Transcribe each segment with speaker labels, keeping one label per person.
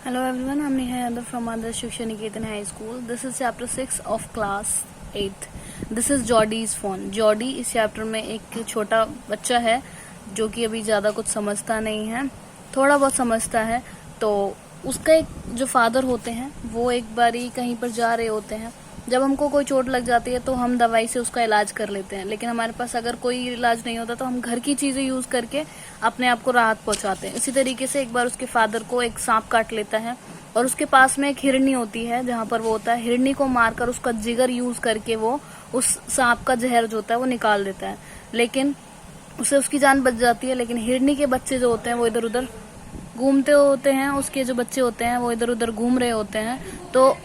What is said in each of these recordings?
Speaker 1: Hello everyone, I'm Neha Yadav from Adarsh Shiksha Niketan High School. This is chapter 6 of class 8. This is Jordy's phone. Jordy इस chapter में एक छोटा बच्चा है जो कि अभी ज़्यादा कुछ समझता नहीं है, थोड़ा बहुत समझता है। तो उसका एक जो फादर होते हैं वो एक बारी कहीं पर जा रहे होते हैं। जब हमको कोई चोट लग जाती है तो हम दवाई से उसका इलाज कर लेते हैं, लेकिन हमारे पास अगर कोई इलाज नहीं होता तो हम घर की चीजें यूज करके अपने आप को राहत पहुंचाते हैं। इसी तरीके से एक बार उसके फादर को एक सांप काट लेता है और उसके पास में एक हिरनी होती है जहां पर वो होता है। हिरनी को मारकर उसका जिगर यूज करके वो उस सांप का जहर जो होता है वो निकाल देता है, लेकिन उसे उसकी जान बच जाती है। लेकिन हिरनी के बच्चे जो होते हैं वो इधर उधर घूमते होते हैं, उसके जो बच्चे होते हैं वो इधर उधर घूम रहे होते हैं। तो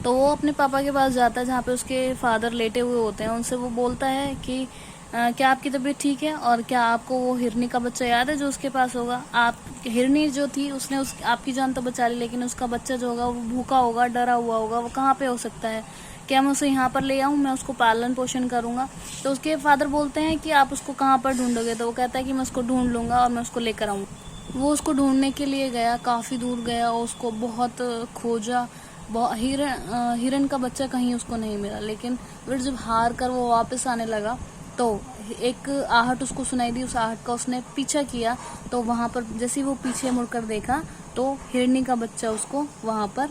Speaker 1: वो अपने पापा के पास जाता है जहाँ पे उसके फादर लेटे हुए होते हैं। उनसे वो बोलता है कि क्या आपकी तबीयत ठीक है और क्या आपको वो हिरनी का बच्चा याद है जो उसके पास होगा। आप हिरनी जो थी उसने आपकी जान तो बचा ली, लेकिन उसका बच्चा जो होगा वो भूखा होगा, डरा हुआ होगा, वो कहाँ पे हो सकता है, क्या मैं उसे यहाँ पर ले आऊँ, मैं उसको पालन पोषण करूंगा। तो उसके फादर बोलते हैं कि आप उसको कहाँ पर ढूंढोगे। तो वो कहता है कि मैं उसको ढूंढ लूंगा और मैं उसको लेकर आऊंगा। वो उसको ढूंढने के लिए गया, काफी दूर गया, उसको बहुत खोजा। हिरन का बच्चा कहीं उसको नहीं मिला, लेकिन फिर जब हार कर वो वापस आने लगा तो एक आहट उसको सुनाई दी। उस आहट का उसने पीछा किया, तो वहां पर जैसे ही वो पीछे मुड़कर देखा तो हिरनी का बच्चा उसको वहां पर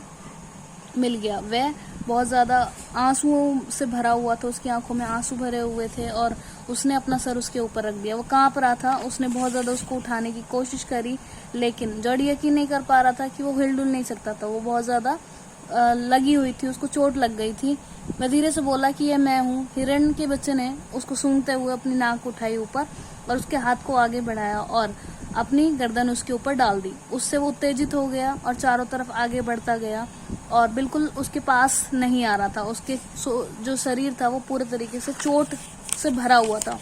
Speaker 1: मिल गया। वह बहुत ज्यादा आंसुओं से भरा हुआ था, उसकी आंखों में आंसू भरे हुए थे और उसने अपना सर उसके ऊपर रख दिया। वो कांप रहा था, उसने बहुत ज्यादा उसको उठाने की कोशिश करी, लेकिन जॉडी यकीन नहीं कर पा रहा था कि वो हिलडुल नहीं सकता था। वो बहुत ज्यादा लगी हुई थी, उसको चोट लग गई थी। मैं धीरे से बोला कि ये मैं हूँ। हिरण के बच्चे ने उसको सूंघते हुए अपनी नाक उठाई ऊपर और उसके हाथ को आगे बढ़ाया और अपनी गर्दन उसके ऊपर डाल दी। उससे वो उत्तेजित हो गया और चारों तरफ आगे बढ़ता गया और बिल्कुल उसके पास नहीं आ रहा था। उसके जो शरीर था वो पूरे तरीके से चोट से भरा हुआ था,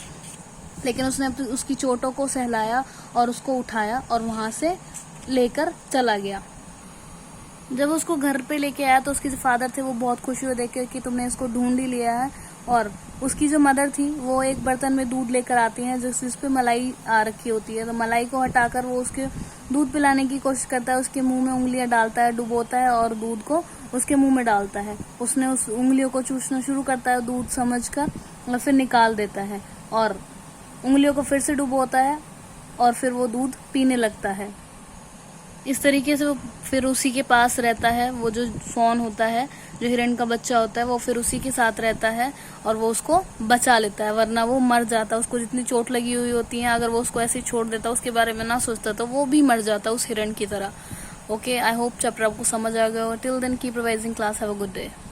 Speaker 1: लेकिन उसने उसकी चोटों को सहलाया और उसको उठाया और वहां से लेकर चला गया। जब उसको घर पे लेके आया तो उसके जो फादर थे वो बहुत खुश हुए देख कि तुमने इसको ढूंढ ही लिया है। और उसकी जो मदर थी वो एक बर्तन में दूध लेकर आती हैं जिस पे मलाई आ रखी होती है। तो मलाई को हटाकर वो उसके दूध पिलाने की कोशिश करता है, उसके मुंह में उंगलियां डालता है, डुबोता है और दूध को उसके मुंह में डालता है। उसने उस उंगलियों को चूसना शुरू करता है दूध समझकर और फिर निकाल देता है और उंगलियों को फिर से डुबोता है और फिर वो दूध पीने लगता है। इस तरीके से वो फिर उसी के पास रहता है। वो जो फॉन होता है, जो हिरण का बच्चा होता है, वो फिर उसी के साथ रहता है और वो उसको बचा लेता है, वरना वो मर जाता। उसको जितनी चोट लगी हुई होती है, अगर वो उसको ऐसे ही छोड़ देता, उसके बारे में ना सोचता, तो वो भी मर जाता उस हिरण की तरह। ओके, आई होप चैप्टर आपको समझ आ गया। Till then keep revising class, have a good day.